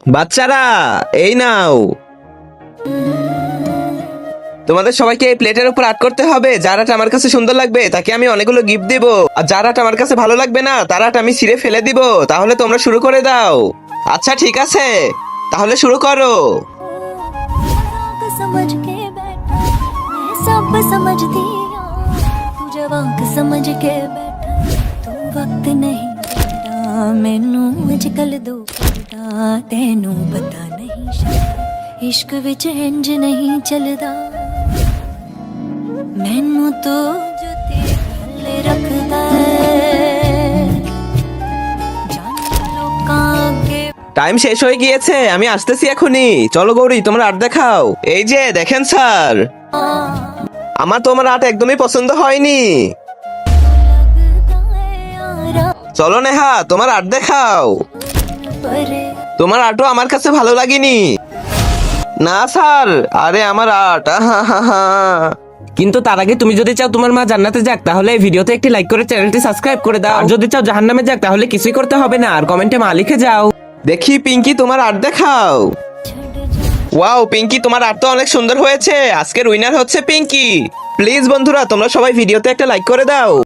বাচ্চারা এই নাও, তোমাদের সবাইকে এই প্লেটের উপর আর্ট করতে হবে। যার আর্ট আমার কাছে সুন্দর লাগবে তাকে আমি অনেকগুলো গিফট দিব, আর যার আর্ট আমার কাছে ভালো লাগবে না তার আর্ট আমি ছিঁড়ে ফেলে দিব। তাহলে তোমরা শুরু করে দাও। আচ্ছা ঠিক আছে, তাহলে শুরু করো। समझ के बैठा मैं सब समझती हूँ तू जवाक समझ के बैठा तू वक्त नहीं देता मैनू अजकल दो करदा तेनू पता नहीं शायद इश्क विच इंज नहीं चलदा मैनू तो जुते गले रखदा जान लोकां अगे টাইম শেষ হয়ে গিয়েছে, আমি আসতেছি এখনই। চলো গৌরী, তোমরা আর্ট দেখাও। এই যে দেখেন স্যার, আমার তোমার আর্ট একদমই পছন্দ হয়নি। लगदा है यारा চলো নেহা, তোমার আর্ট দেখাও। परे তোমার আর্টও আমার কাছে ভালো লাগেনি। না স্যার, আরে আমার আর্ট। কিন্তু তার আগে তুমি যদি চাও তোমার মা জান্নাতে যাক তাহলে এই ভিডিওতে একটি লাইক করে চ্যানেলটি সাবস্ক্রাইব করে দাও। আর যদি চাও জাহান্নামে যাক তাহলে কিছুই করতে হবে না, আর কমেন্টে মা লিখে যাও। দেখি পিঙ্কি, তোমার আর্ট দেখাও। छड़ जा ওয়াও পিঙ্কি, তোমার আর্ট তো অনেক সুন্দর হয়েছে। আজকের উইনার হচ্ছে পিঙ্কি। প্লিজ বন্ধুরা, তোমরা সবাই ভিডিওতে একটা লাইক করে দাও।